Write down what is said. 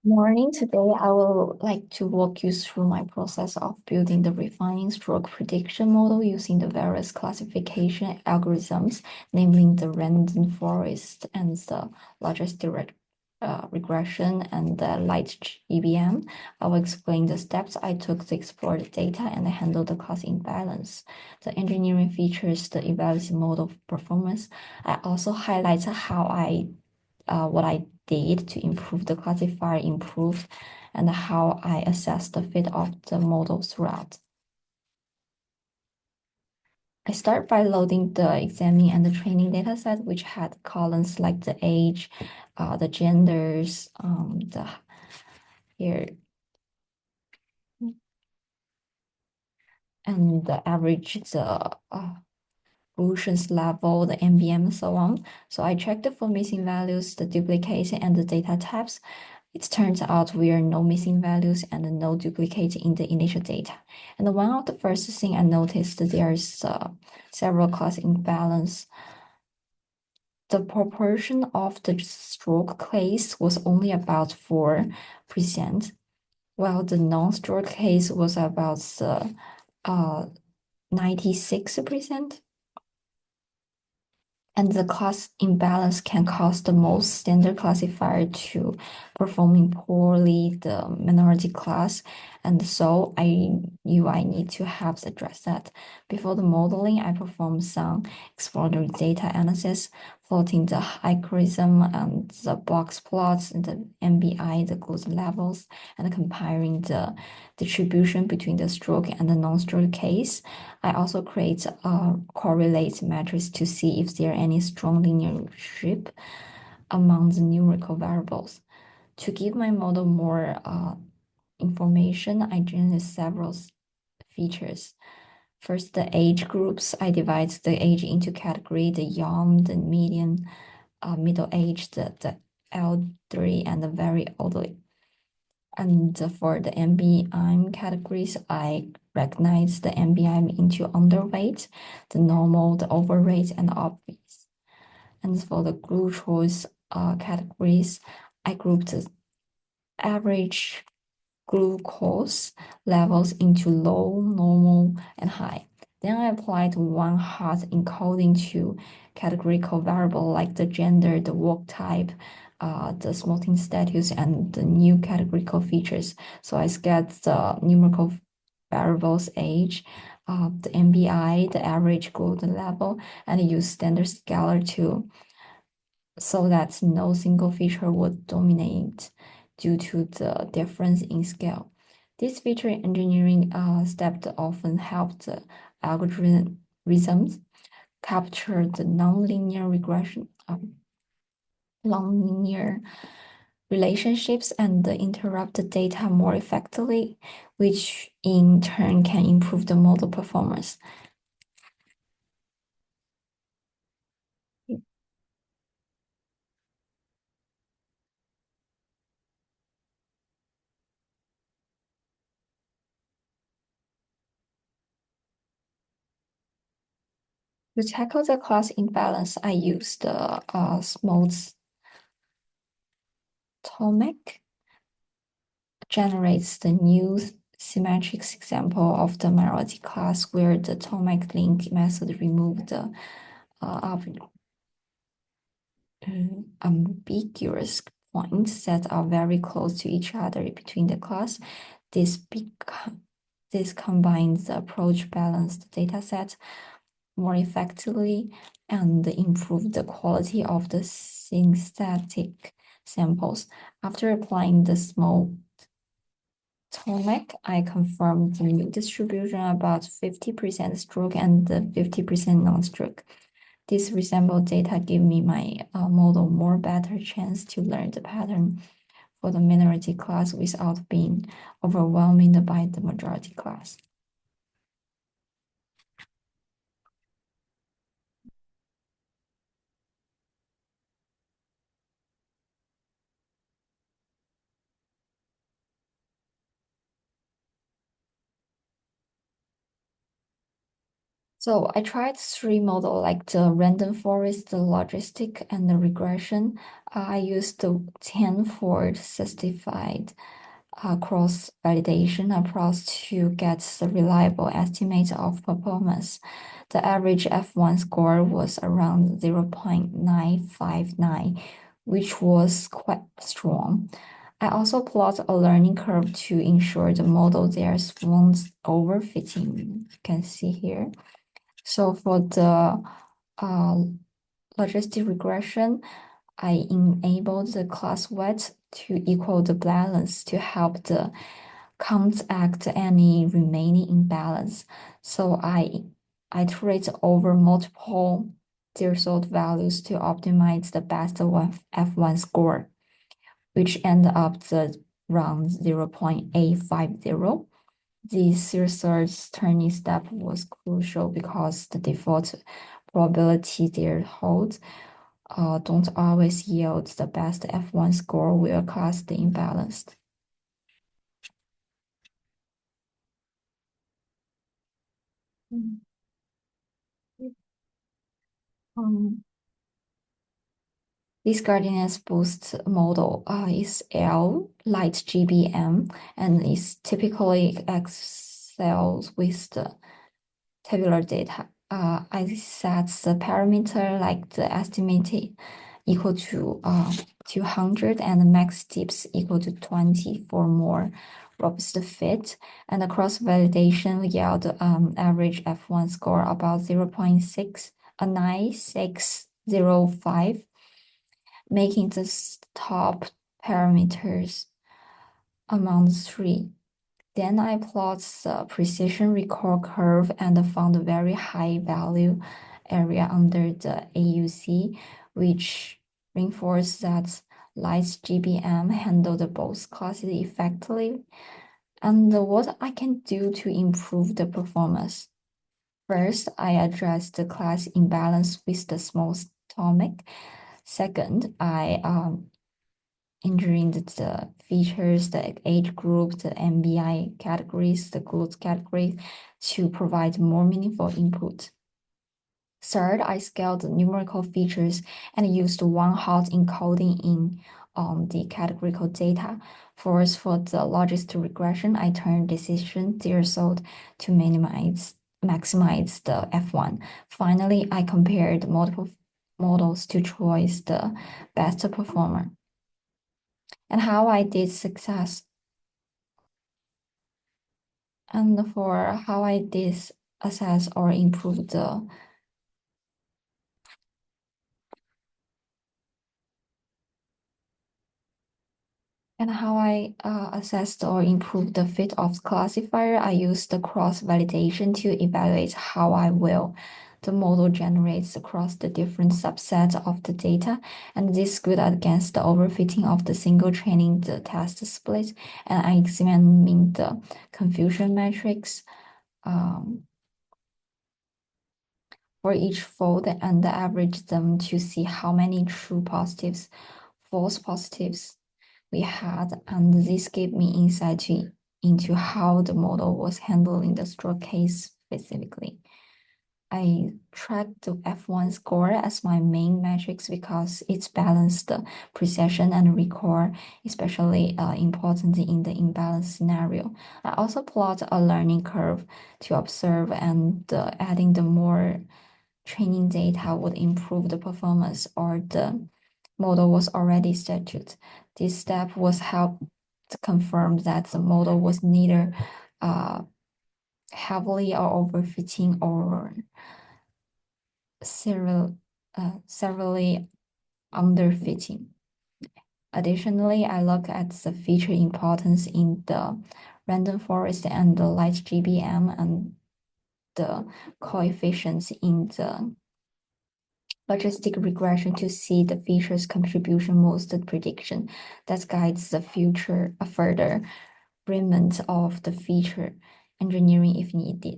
Morning. Today, I will like to walk you through my process of building the refining stroke prediction model using the various classification algorithms, namely the random forest and the largest direct regression and the light EBM. I will explain the steps I took to explore the data and handle the class imbalance, the engineering features, the evaluation model performance. I also highlight how what I did to improve the classifier improved and how I assess the fit of the model throughout. I start by loading the examining and the training data set, which had columns like the age, the genders, the here, and the average, the pollutions level, the NBM, and so on. So I checked for missing values, the duplicates, and the data types. It turns out there are no missing values and no duplicate in the initial data. And one of the first thing I noticed, there's several class imbalance. The proportion of the stroke case was only about 4%, while the non-stroke case was about 96%. And the class imbalance can cause the most standard classifier to performing poorly the minority class. And so I knew I need to have addressed that. Before the modeling, I performed some exploratory data analysis, plotting the algorithm and the box plots and the MBI, the glucose levels, and comparing the distribution between the stroke and the non-stroke case. I also create a correlate matrix to see if there are any strong linear relationship among the numerical variables. To give my model more information, I generated several features. First, the age groups. I divide the age into category, the young, the medium, middle age, the elderly, and the very elderly. And for the MBIM categories, I recognize the MBIM into underweight, the normal, the overweight, and the obese. And for the glucose categories, I grouped the average glucose levels into low, normal, and high. Then I applied one hot encoding to categorical variable like the gender, the work type, the smoking status, and the new categorical features. So I scaled the numerical variables age, the MBI, the average gluten level, and use standard scalar to so that no single feature would dominate due to the difference in scale. This feature engineering step often help the algorithms capture the nonlinear regression, nonlinear relationships and interrupt the data more effectively, which in turn can improve the model performance. To tackle the class imbalance, I use the smooth Tomek generates the new symmetric example of the minority class where the Tomek link method removed the ambiguous points that are very close to each other between the class. This combines the approach balanced data set more effectively and improve the quality of the synthetic samples. After applying the small Tomek, I confirmed the new distribution about 50% stroke and 50% non-stroke. This resembled data give me my model more better chance to learn the pattern for the minority class without being overwhelmed by the majority class. So I tried three models like the random forest, the logistic, and the regression. I used the 10 for certified cross validation approach to get the reliable estimate of performance. The average F1 score was around 0.959, which was quite strong. I also plot a learning curve to ensure the model there's won't overfitting. You can see here. So for the uh, logistic regression, I enabled the class weight to equal the balance to help the counteract any remaining imbalance. So I iterate over multiple threshold values to optimize the best F1 score, which end up the around 0.850. This research turning step was crucial because the default probability there holds don't always yield the best F1 score where class the imbalanced. Mm. Um, this Guardian's Boost model is L light GBM and is typically excels with the tabular data. I set the parameter like the estimated equal to 200 and the max tips equal to 20 for more robust fit. And the cross validation yield average F1 score about 0.9605, making the top parameters among the three. Then I plot the precision recall curve and found a very high value area under the AUC, which reinforced that light GBM handled both classes effectively. And what I can do to improve the performance. First, I address the class imbalance with the small atomic. Second, I entering the features, the age group, the MBI categories, the goods categories to provide more meaningful input. Third, I scaled the numerical features and used one-hot encoding in the categorical data. Fourth, for the logistic regression, I turned decision threshold to maximize the F1. Finally, I compared multiple models to choose the best performer. And how I did success. And for how I did assess or improve the and how I assessed or improved the fit of the classifier, I used the cross validation to evaluate how the model generates across the different subsets of the data, and this good against the overfitting of the single training the test split, and I examined the confusion matrix for each fold and average them to see how many true positives, false positives we had, and this gave me insight into how the model was handling the stroke case specifically. I tracked the F1 score as my main metrics because it's balanced precision and recall, especially important in the imbalance scenario. I also plot a learning curve to observe and adding the more training data would improve the performance or the model was already statued. This step was helped to confirm that the model was neither heavily or overfitting or severely underfitting. Additionally, I look at the feature importance in the random forest and the light GBM and the coefficients in the logistic regression to see the feature's contribution most to the prediction that guides the future further refinement of the feature engineering if needed.